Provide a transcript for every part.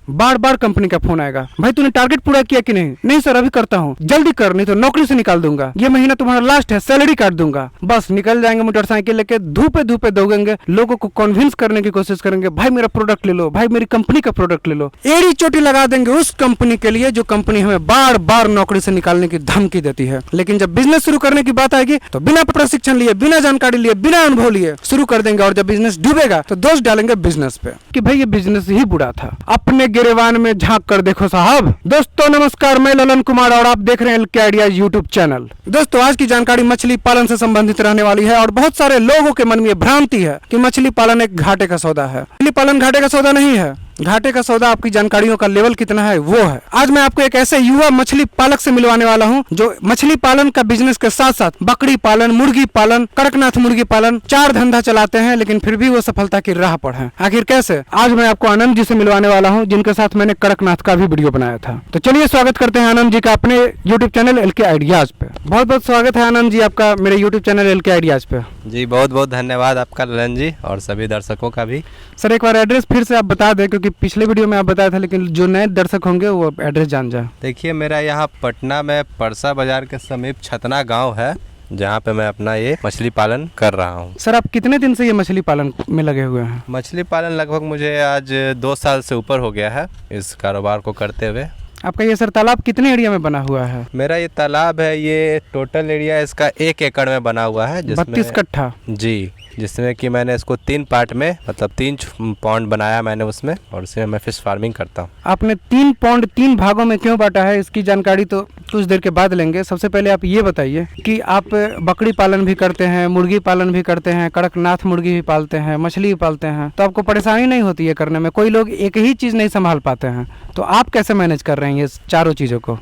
बार बार company का phone आएगा, भाई तूने टारगेट पूरा किया कि नहीं? नहीं सर अभी करता हूँ, जल्दी कर नहीं तो नौकरी से निकाल दूंगा, ये महीना तुम्हारा लास्ट है, सैलरी काट दूंगा। बस निकल जाएंगे मोटरसाइकिल लेके, धूपे धूपे दौड़ेंगे, लोगों को कन्विंस करने की कोशिश करेंगे, भाई मेरा प्रोडक्ट ले लो, भाई मेरी कंपनी का प्रोडक्ट ले लो। एड़ी चोटी लगा देंगे उस कंपनी के लिए जो कंपनी हमें बार बार नौकरी से निकालने की धमकी देती है। लेकिन जब बिजनेस शुरू करने की बात आएगी तो बिना प्रशिक्षण लिए, बिना जानकारी लिए, बिना अनुभव लिए शुरू कर देंगे, और जब बिजनेस डूबेगा तो दोष डालेंगे बिजनेस पे कि भाई ये बिजनेस ही बुरा था। अपने गिरेबान में झांक कर देखो साहब। दोस्तों नमस्कार, मैं ललन कुमार और आप देख रहे हैं एलके आइडियाज यूट्यूब चैनल। दोस्तों आज की जानकारी मछली पालन से संबंधित रहने वाली है और बहुत सारे लोगों के मन में भ्रांति है कि मछली पालन एक घाटे का सौदा है। मछली पालन घाटे का सौदा नहीं है। घाटे का सौदा आपकी जानकारियों का लेवल कितना है वो है। आज मैं आपको एक ऐसे युवा मछली पालक से मिलवाने वाला हूं जो मछली पालन का बिजनेस के साथ साथ बकरी पालन, मुर्गी पालन, कड़कनाथ मुर्गी पालन, चार धंधा चलाते हैं, लेकिन फिर भी वो सफलता की राह पर हैं। आखिर कैसे? आज मैं आपको आनंद जी से मिलवाने वाला हूं जिनके साथ मैंने कड़कनाथ का भी वीडियो बनाया था। तो चलिए स्वागत करते हैं आनंद जी का अपने यूट्यूब चैनल एलके आइडियाज पे। बहुत बहुत स्वागत है आनंद जी आपका मेरे यूट्यूब चैनल एलके आइडियाज पे। जी बहुत बहुत धन्यवाद आपका ललन जी और सभी दर्शकों का भी। सर एक बार एड्रेस फिर से आप बता दें, क्योंकि पिछले वीडियो में आप बताया था, लेकिन जो नए दर्शक होंगे वो एड्रेस जान जाए। देखिए मेरा यहाँ पटना में परसा बाजार के समीप छतना गांव है, जहाँ पे मैं अपना ये मछली पालन कर रहा हूँ। सर आप कितने दिन से ये मछली पालन में लगे हुए हैं? मछली पालन लगभग मुझे आज 2 साल से ऊपर हो गया है इस कारोबार को करते हुए। आपका ये सर तालाब कितने एरिया में बना हुआ है? मेरा ये तालाब है, ये टोटल एरिया इसका 1 एकड़ में बना हुआ है, 32 कट्ठा। जी, जिसमें कि मैंने इसको 3 पार्ट में मतलब 3 पॉन्ड बनाया मैंने उसमें, और उसमें मैं फिश फार्मिंग करता हूँ। आपने 3 पॉन्ड 3 भागों में क्यों बांटा है, इसकी जानकारी तो कुछ देर के बाद लेंगे। सबसे पहले आप ये बताइए कि आप बकरी पालन भी करते हैं, मुर्गी पालन भी करते हैं, कड़कनाथ मुर्गी भी पालते हैं, मछली भी पालते हैं, तो आपको परेशानी नहीं होती है करने में? कोई लोग एक ही चीज़ नहीं संभाल पाते हैं, तो आप कैसे मैनेज कर रहे हैं ये चारों चीज़ों को?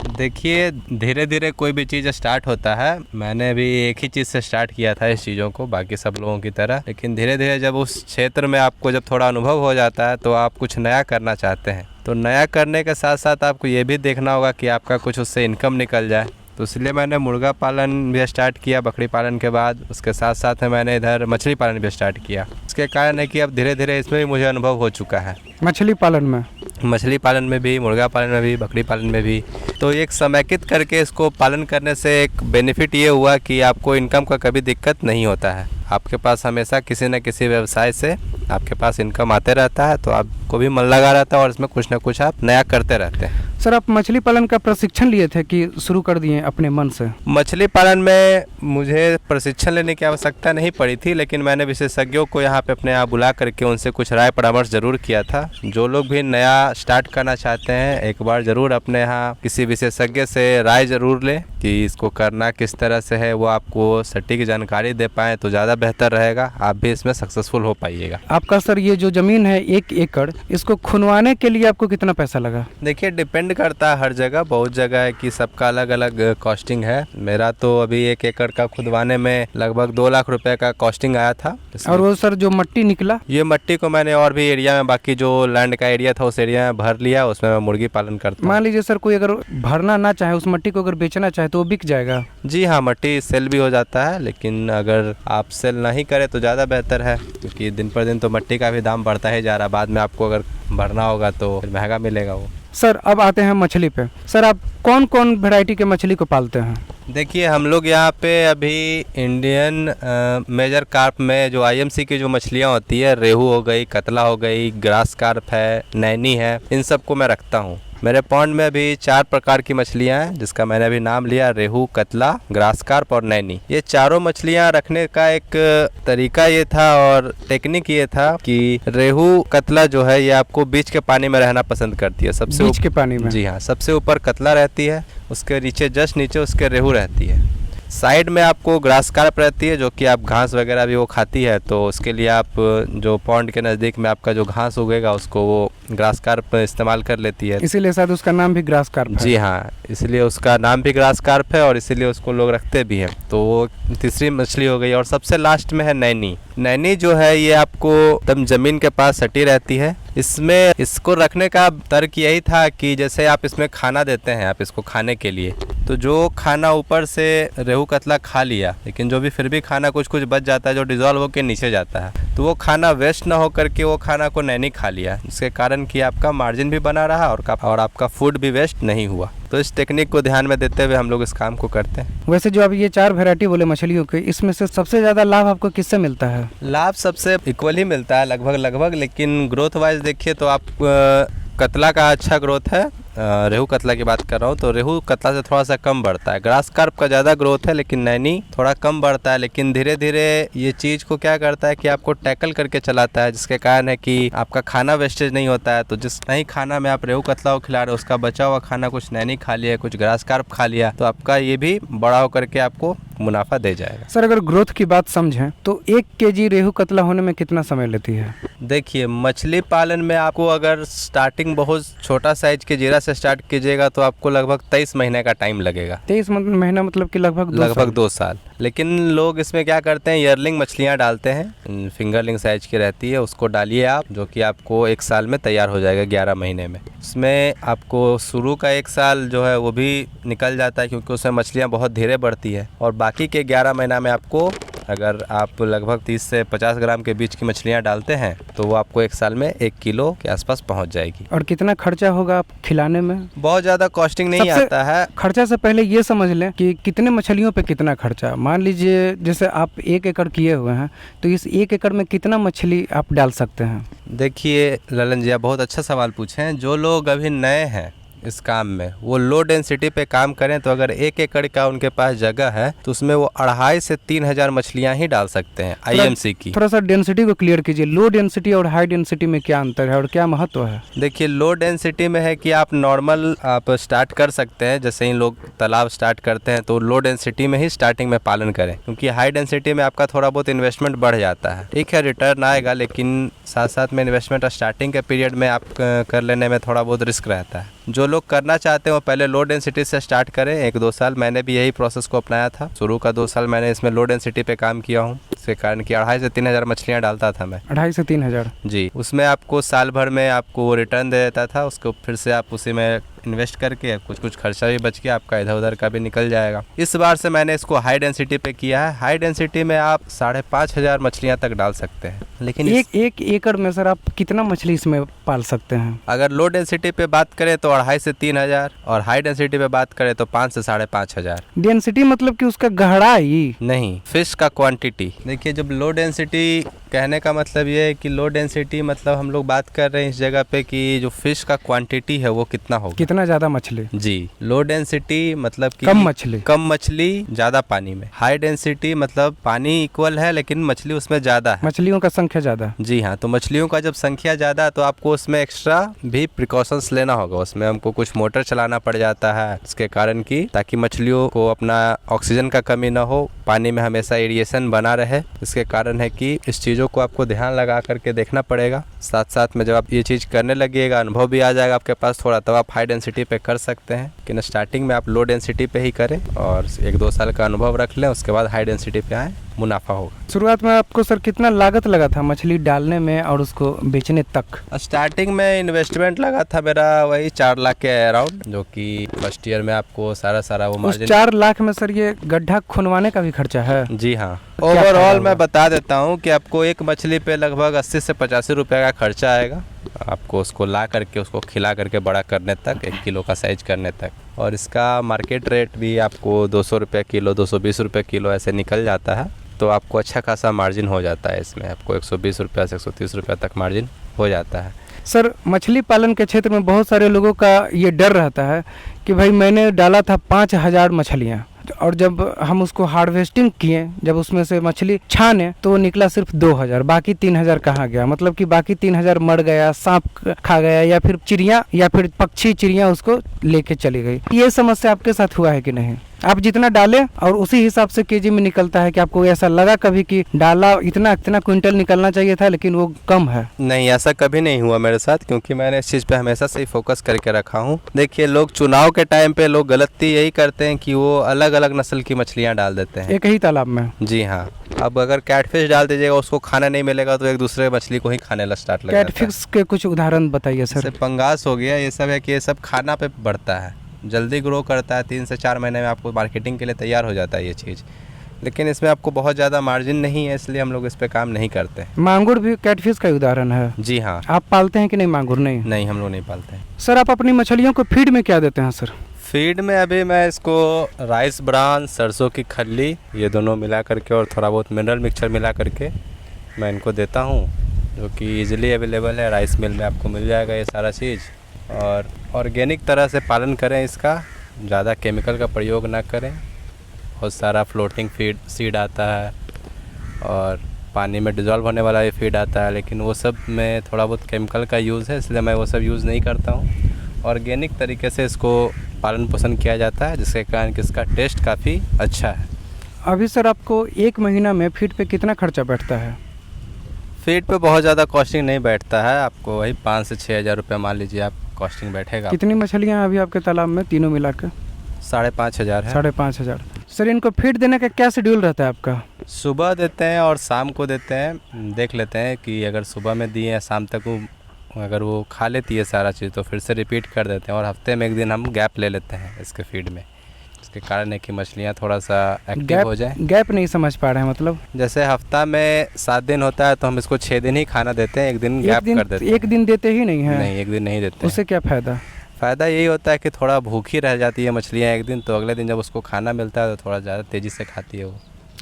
देखिए धीरे धीरे कोई भी चीज़ स्टार्ट होता है, मैंने भी एक ही चीज़ से स्टार्ट किया था इस चीज़ों को, बाकी सब लोगों की तरह। लेकिन धीरे धीरे जब उस क्षेत्र में आपको जब थोड़ा अनुभव हो जाता है तो आप कुछ नया करना चाहते हैं, तो नया करने के साथ साथ आपको ये भी देखना होगा कि आपका कुछ उससे इनकम निकल जाए। तो इसलिए मैंने मुर्गा पालन भी स्टार्ट किया बकरी पालन के बाद, उसके साथ साथ मैंने इधर मछली पालन भी स्टार्ट किया। इसके कारण है कि अब धीरे धीरे इसमें भी मुझे अनुभव हो चुका है। मछली पालन में भी, मुर्गा पालन में भी, बकरी पालन में भी। तो एक समेकित करके इसको पालन करने से एक बेनिफिट ये हुआ कि आपको इनकम का कभी दिक्कत नहीं होता है। आपके पास हमेशा किसी न किसी व्यवसाय से आपके पास इनकम आते रहता है, तो आपको भी मन लगा रहता है और इसमें कुछ ना कुछ आप नया करते रहते हैं। सर आप मछली पालन का प्रशिक्षण लिए थे कि शुरू कर दिए अपने मन से? मछली पालन में मुझे प्रशिक्षण लेने की आवश्यकता नहीं पड़ी थी, लेकिन मैंने विशेषज्ञों को यहाँ पे अपने यहाँ बुला करके उनसे कुछ राय परामर्श जरूर किया था। जो लोग भी नया स्टार्ट करना चाहते हैं एक बार ज़रूर अपने यहाँ किसी विशेषज्ञ से राय ज़रूर लें कि इसको करना किस तरह से है, वो आपको सटीक जानकारी दे पाएँ तो ज़्यादा बेहतर रहेगा, आप भी इसमें सक्सेसफुल हो पाइएगा। आपका सर ये जो ज़मीन है 1 एकड़, इसको खुनवाने के लिए आपको कितना पैसा लगा? देखिए डिपेंड करता है हर जगह, बहुत जगह है कि सबका अलग अलग कॉस्टिंग है। मेरा तो अभी 1 एकड़ का खुदवाने में लगभग 2 लाख रुपए का कॉस्टिंग आया था। और वो सर जो मट्टी निकला, ये मट्टी को मैंने और भी एरिया में, बाकी जो लैंड का एरिया था उस एरिया में भर लिया, उसमें मैं मुर्गी पालन करता हूँ। मान लीजिए सर कोई अगर भरना ना चाहे, उस मट्टी को अगर बेचना चाहे तो वो बिक जाएगा? जी हाँ, मट्टी सेल भी हो जाता है, लेकिन अगर आप सेल नहीं करें तो ज़्यादा बेहतर है, क्योंकि दिन पर दिन तो मट्टी का भी दाम बढ़ता ही जा रहा है। बाद में आपको अगर भरना होगा तो फिर महंगा मिलेगा वो। सर अब आते हैं मछली पे। सर आप कौन कौन वैरायटी के मछली को पालते हैं? देखिए हम लोग यहाँ पे अभी इंडियन मेजर कार्प में जो IMC की जो मछलियाँ होती है, रेहू हो गई, कतला हो गई, ग्रास कार्प है, नैनी है, इन सब को मैं रखता हूँ। मेरे पॉन्ड में अभी 4 प्रकार की मछलियाँ हैं, जिसका मैंने अभी नाम लिया रेहू, कतला, ग्रास कार्प और नैनी। ये चारों मछलियाँ रखने का एक तरीका ये था और टेक्निक ये था कि रेहू कतला जो है ये आपको बीच के पानी में रहना पसंद करती है। सबसे बीच के पानी में? जी हाँ, सबसे ऊपर कतला रहती है, उसके नीचे जस्ट नीचे उसके रेहू रहती है। साइड में आपको ग्रास कार्प रहती है जो कि आप घास वगैरह भी वो खाती है, तो उसके लिए आप जो पॉन्ड के नज़दीक में आपका जो घास उगेगा उसको वो ग्रास कार्प इस्तेमाल कर लेती है, इसीलिए शायद उसका नाम भी ग्रास कार्प है। जी हाँ, इसलिए उसका नाम भी ग्रास कार्प है और इसीलिए उसको लोग रखते भी हैं। तो वो तीसरी मछली हो गई। और सबसे लास्ट में है नैनी। नैनी जो है ये आपको एकदम ज़मीन के पास सटी रहती है। इसमें इसको रखने का तर्क यही था कि जैसे आप इसमें खाना देते हैं, आप इसको खाने के लिए तो जो खाना ऊपर से रेहू कतला खा लिया, लेकिन जो भी फिर भी खाना कुछ कुछ बच जाता है जो डिजॉल्व होकर नीचे जाता है, तो वो खाना वेस्ट ना हो करके वो खाना को नैनी खा लिया, जिसके कारण कि आपका मार्जिन भी बना रहा और आपका फूड भी वेस्ट नहीं हुआ। तो इस टेक्निक को ध्यान में देते हुए हम लोग इस काम को करते हैं। वैसे जो आप ये 4 वैरायटी बोले मछलियों के, इसमें से सबसे ज़्यादा लाभ आपको किससे मिलता है? लाभ सबसे इक्वल ही मिलता है लगभग, लेकिन ग्रोथ वाइज देखिए तो आप कतला का अच्छा ग्रोथ है। रेहू कतला की बात कर रहा हूँ तो रेहू कतला से थोड़ा सा कम बढ़ता है। ग्रास कार्प का ज़्यादा ग्रोथ है, लेकिन नैनी थोड़ा कम बढ़ता है। लेकिन धीरे धीरे ये चीज़ को क्या करता है कि आपको टैकल करके चलाता है, जिसके कारण है कि आपका खाना वेस्टेज नहीं होता है। तो जिस नहीं खाना में आप रेहू कतला को खिला रहे हो, उसका बचा हुआ खाना कुछ नैनी खा लिया, कुछ ग्रास कार्प खा लिया, तो आपका ये भी बड़ा होकर के आपको मुनाफा दे जाएगा। सर अगर ग्रोथ की बात समझें तो 1 केजी रेहू कतला होने में कितना समय लेती है? देखिए, मछली पालन में आपको अगर स्टार्टिंग बहुत छोटा साइज के जीरा से स्टार्ट कीजिएगा तो आपको लगभग 23 महीने का टाइम लगेगा। 23 महीना मतलब कि लगभग 2 साल। लेकिन लोग इसमें क्या करते हैं, ईयरलिंग मछलियाँ डालते हैं, फिंगरलिंग साइज की रहती है, उसको डालिए आप, जो कि आपको 1 साल में तैयार हो जाएगा 11 महीने में। इसमें आपको शुरू का 1 साल जो है वो भी निकल जाता है, क्योंकि उसमें मछलियाँ बहुत धीरे बढ़ती है। और बाकी के 11 महीना में आपको, अगर आप लगभग 30 से 50 ग्राम के बीच की मछलियाँ डालते हैं तो वो आपको 1 साल में 1 किलो के आसपास पहुंच जाएगी। और कितना खर्चा होगा आप खिलाने में? बहुत ज़्यादा कॉस्टिंग नहीं आता है। खर्चा से पहले ये समझ लें कि कितने मछलियों पे कितना खर्चा। मान लीजिए जैसे आप 1 एकड़ किए हुए हैं, तो इस 1 एकड़ में कितना मछली आप डाल सकते हैं? देखिए ललन जी, आप बहुत अच्छा सवाल पूछे हैं। जो लोग अभी नए हैं इस काम में, वो लो डेंसिटी पे काम करें तो अगर 1 एकड़ का उनके पास जगह है तो उसमें वो 2.5 से 3 हज़ार मछलियाँ ही डाल सकते हैं IMC की। थोड़ा सा डेंसिटी को क्लियर कीजिए। लो डेंसिटी और हाई डेंसिटी में क्या अंतर है और क्या महत्व है? देखिए, लो डेंसिटी में है कि आप नॉर्मल आप स्टार्ट कर सकते हैं, जैसे ही लोग तालाब स्टार्ट करते हैं तो लो डेंसिटी में ही स्टार्टिंग में पालन करें, क्योंकि हाई डेंसिटी में आपका थोड़ा बहुत इन्वेस्टमेंट बढ़ जाता है। ठीक है, रिटर्न आएगा, लेकिन साथ साथ में इन्वेस्टमेंट स्टार्टिंग के पीरियड में आप कर लेने में थोड़ा बहुत रिस्क रहता है। जो लोग करना चाहते हैं वो पहले लो डेंसिटी से स्टार्ट करें 1-2 साल। मैंने भी यही प्रोसेस को अपनाया था। शुरू का 2 साल मैंने इसमें लो डेंसिटी पे काम किया हूँ, इसके कारण कि 2.5 से 3 हज़ार मछलियाँ डालता था मैं। 2.5 से 3 हज़ार जी। उसमें आपको साल भर में आपको रिटर्न दे देता था, उसको फिर से आप उसी में इन्वेस्ट करके कुछ खर्चा भी बच के आपका इधर उधर का भी निकल जाएगा। इस बार से मैंने इसको हाई डेंसिटी पे किया है। हाई डेंसिटी में आप 5,500 मछलियाँ तक डाल सकते हैं। लेकिन एक एकड़ में सर आप कितना मछली इसमें पाल सकते हैं? अगर लो डेंसिटी पे बात करें तो 2.5 से 3 हज़ार, और हाई डेंसिटी पे बात करें तो 5 से 5,500 हज़ार। डेंसिटी मतलब कि उसका गहराई नहीं, फिश का क्वांटिटी। देखिए, जब लो डेंसिटी कहने का मतलब ये है कि लो डेंसिटी मतलब हम लोग बात कर रहे हैं इस जगह पे कि जो फिश का क्वांटिटी है वो कितना होगा, कितना ज़्यादा मछली। जी। लो डेंसिटी मतलब कि कम मछली ज़्यादा पानी में। हाई डेंसिटी मतलब पानी इक्वल है लेकिन मछली उसमें ज़्यादा है, मछलियों का संख्या ज़्यादा। जी हाँ। तो मछलियों का जब संख्या ज़्यादा तो आपको उसमें एक्स्ट्रा भी प्रिकॉशंस लेना होगा। उसमें हमको कुछ मोटर चलाना पड़ जाता है, इसके कारण कि ताकि मछलियों को अपना ऑक्सीजन का कमी ना हो, पानी में हमेशा एरिएशन बना रहे। इसके कारण है कि इस चीज़ों को आपको ध्यान लगा करके देखना पड़ेगा। साथ साथ में जब आप ये चीज़ करने लगिएगा, अनुभव भी आ जाएगा आपके पास थोड़ा, तब आप हाई डेंसिटी पे कर सकते हैं। लेकिन स्टार्टिंग में आप लो डेंसिटी पे ही करें और 1-2 साल का अनुभव रख लें, उसके बाद हाई डेंसिटी पे आए, मुनाफा होगा। शुरुआत में आपको सर कितना लागत लगा था मछली डालने में और उसको बेचने तक? स्टार्टिंग में इन्वेस्टमेंट लगा था मेरा वही 4 लाख के अराउंड, जो कि फर्स्ट ईयर में आपको सारा वो मार्जिन। 4 लाख में सर ये गड्ढा खुनवाने का भी खर्चा है? जी हाँ। ओवरऑल मैं बता देता हूँ कि आपको एक मछली पे लगभग 80 से 85 रुपये का खर्चा आएगा, आपको उसको ला करके उसको खिला करके बड़ा करने तक, 1 किलो का साइज करने तक। और इसका मार्केट रेट भी आपको 200 रुपये किलो, 220 रुपये किलो ऐसे निकल जाता है। तो आपको अच्छा खासा मार्जिन हो जाता है इसमें, आपको 120 रुपये से 130 रुपये तक मार्जिन हो जाता है। सर मछली पालन के क्षेत्र में बहुत सारे लोगों का ये डर रहता है कि भाई मैंने डाला था 5,000 मछलियाँ और जब हम उसको हार्वेस्टिंग किए, जब उसमें से मछली छाने तो वो निकला सिर्फ 2,000, बाकी 3,000 कहाँ गया? मतलब कि बाकी 3,000 मर गया, सांप खा गया या फिर चिड़िया या फिर पक्षी चिड़िया उसको लेके चली गई। ये समस्या आपके साथ हुआ है कि नहीं? आप जितना डालें और उसी हिसाब से केजी में निकलता है कि आपको ऐसा लगा कभी कि डाला इतना क्विंटल निकलना चाहिए था लेकिन वो कम है? नहीं, ऐसा कभी नहीं हुआ मेरे साथ, क्योंकि मैंने इस चीज़ पे हमेशा से ही फोकस करके रखा हूँ। देखिए, लोग चुनाव के टाइम पे लोग गलती यही करते हैं कि वो अलग अलग नस्ल की मछलियाँ डाल देते हैं एक ही तालाब में। जी हाँ। अब अगर कैटफिश डाल दीजिएगा, उसको खाना नहीं मिलेगा तो एक दूसरे मछली को ही खाने लग स्टार्ट लगता है। कैटफिश के कुछ उदाहरण बताइए सर। जैसे पंगास हो गया, ये सब है कि ये सब खाना पे बढ़ता है। जल्दी ग्रो करता है, 3 से 4 महीने में आपको मार्केटिंग के लिए तैयार हो जाता है ये चीज़। लेकिन इसमें आपको बहुत ज़्यादा मार्जिन नहीं है, इसलिए हम लोग इस पे काम नहीं करते। मांगुर भी कैटफिश का ही उदाहरण है। जी हाँ। आप पालते हैं कि नहीं मांगुर? नहीं नहीं, हम लोग नहीं पालते हैं। सर आप अपनी मछलियों को फीड में क्या देते हैं सर? फीड में अभी मैं इसको राइस ब्रान, सरसों की खल्ली, ये दोनों मिला करके और थोड़ा बहुत मिनरल मिक्सचर मिला करके मैं इनको देता हूँ, जो कि इजीली अवेलेबल है। राइस मिल में आपको मिल जाएगा ये सारा चीज़। और ऑर्गेनिक तरह से पालन करें इसका, ज़्यादा केमिकल का प्रयोग ना करें। बहुत सारा फ्लोटिंग फीड सीड आता है और पानी में डिज़ोल्व होने वाला ये फीड आता है, लेकिन वो सब में थोड़ा बहुत केमिकल का यूज़ है, इसलिए मैं वो सब यूज़ नहीं करता हूँ। ऑर्गेनिक तरीके से इसको पालन पोषण किया जाता है, जिसके कारण कि इसका टेस्ट काफ़ी अच्छा है। अभी सर आपको 1 महीना में फीड पे कितना खर्चा बैठता है? फीड पे बहुत ज़्यादा कॉस्टिंग नहीं बैठता है, आपको वही 5 से 6 हज़ार रुपये मान लीजिए आप कॉस्टिंग बैठेगा। कितनी मछलियाँ हैं अभी आपके तालाब में तीनों मिला कर? 5,500 है। 5,500। सर इनको फीड देने का क्या शेड्यूल रहता है आपका? सुबह देते हैं और शाम को देते हैं। देख लेते हैं कि अगर सुबह में दिए शाम तक वो अगर वो खा लेती है सारा चीज़, तो फिर से रिपीट कर देते हैं। और हफ्ते में 1 दिन हम गैप ले लेते हैं इसके फीड में, इसके कारण है कि मछलियाँ थोड़ा सा एक्टिव हो जाए। गैप नहीं समझ पा रहे हैं मतलब? जैसे हफ्ता में 7 दिन होता है तो हम इसको 6 दिन ही खाना देते हैं, 1 दिन गैप कर देते हैं। 1 दिन देते ही नहीं है? नहीं, 1 दिन नहीं देते। उससे क्या फ़ायदा? फ़ायदा यही होता है कि थोड़ा भूखी रह जाती है मछलियाँ 1 दिन, तो अगले दिन जब उसको खाना मिलता है तो थोड़ा ज़्यादा तेज़ी से खाती है वो।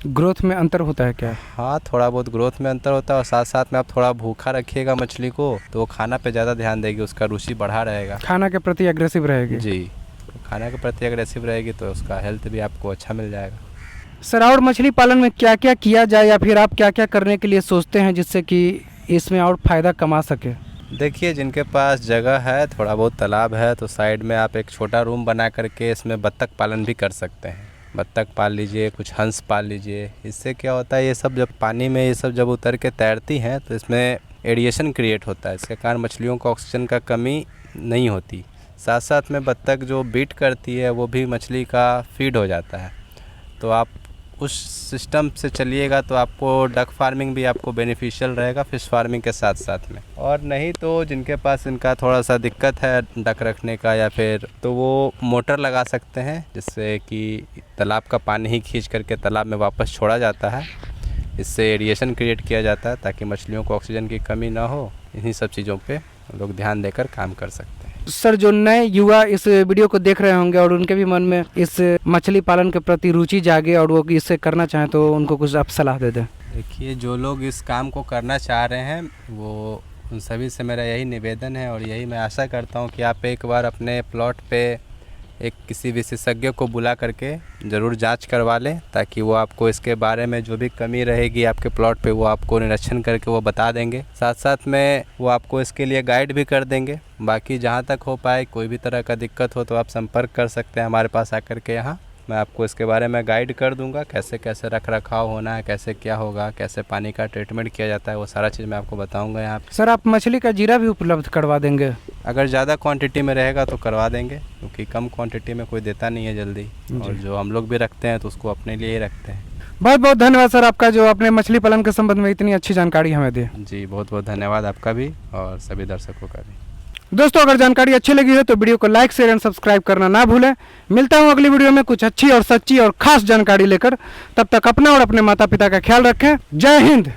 ग्रोथ में अंतर होता है क्या? हाँ, थोड़ा बहुत ग्रोथ में अंतर होता है, और साथ साथ में आप थोड़ा भूखा रखिएगा मछली को तो वो खाना पे ज़्यादा ध्यान देगी, उसका रुचि बढ़ा रहेगा, खाना के प्रति एग्रेसिव रहेगी। जी, खाना के प्रति एग्रेसिव रहेगी तो उसका हेल्थ भी आपको अच्छा मिल जाएगा। सर और मछली पालन में क्या क्या किया जाए, या फिर आप क्या क्या करने के लिए सोचते हैं जिससे कि इसमें और फ़ायदा कमा सके? देखिए, जिनके पास जगह है, थोड़ा बहुत तालाब है, तो साइड में आप एक छोटा रूम बना करके इसमें बत्तख पालन भी कर सकते हैं। बत्तख पाल लीजिए, कुछ हंस पाल लीजिए। इससे क्या होता है, ये सब जब पानी में ये सब जब उतर के तैरती हैं तो इसमें एडिएशन क्रिएट होता है, इसके कारण मछलियों को ऑक्सीजन का कमी नहीं होती। साथ साथ में बत्तख जो बीट करती है वो भी मछली का फीड हो जाता है। तो आप उस सिस्टम से चलिएगा तो आपको डक फार्मिंग भी आपको बेनिफिशियल रहेगा फिश फार्मिंग के साथ साथ में। और नहीं तो जिनके पास इनका थोड़ा सा दिक्कत है डक रखने का या फिर, तो वो मोटर लगा सकते हैं, जिससे कि तालाब का पानी ही खींच करके तालाब में वापस छोड़ा जाता है। इससे एरिएशन क्रिएट किया जाता है ताकि मछलियों को ऑक्सीजन की कमी ना हो। इन्हीं सब चीज़ों पे लोग ध्यान देकर काम कर सकते हैं। सर जो नए युवा इस वीडियो को देख रहे होंगे और उनके भी मन में इस मछली पालन के प्रति रुचि जागे और वो इससे करना चाहें, तो उनको कुछ आप सलाह दे दें। देखिए, जो लोग इस काम को करना चाह रहे हैं वो उन सभी से मेरा यही निवेदन है और यही मैं आशा करता हूं कि आप एक बार अपने प्लॉट पे एक किसी विशेषज्ञ को बुला करके ज़रूर जांच करवा लें, ताकि वो आपको इसके बारे में जो भी कमी रहेगी आपके प्लॉट पे वो आपको निरीक्षण करके वो बता देंगे। साथ साथ में वो आपको इसके लिए गाइड भी कर देंगे। बाकी जहाँ तक हो पाए, कोई भी तरह का दिक्कत हो तो आप संपर्क कर सकते हैं हमारे पास आकर के। यहाँ मैं आपको इसके बारे में गाइड कर दूंगा, कैसे कैसे रख रखाव होना है, कैसे क्या होगा, कैसे पानी का ट्रीटमेंट किया जाता है, वो सारा चीज़ मैं आपको बताऊंगा यहाँ पे। सर आप मछली का जीरा भी उपलब्ध करवा देंगे? अगर ज़्यादा क्वांटिटी में रहेगा तो करवा देंगे, क्योंकि कम क्वांटिटी में कोई देता नहीं है जल्दी, और जो हम लोग भी रखते हैं तो उसको अपने लिए ही रखते हैं। बहुत बहुत धन्यवाद सर आपका, जो आपने मछली पालन के संबंध में इतनी अच्छी जानकारी हमें दी। जी, बहुत बहुत धन्यवाद आपका भी और सभी दर्शकों का भी। दोस्तों अगर जानकारी अच्छी लगी है तो वीडियो को लाइक शेयर एंड सब्सक्राइब करना ना भूलें। मिलता हूं अगली वीडियो में कुछ अच्छी और सच्ची और खास जानकारी लेकर। तब तक अपना और अपने माता पिता का ख्याल रखें। जय हिंद।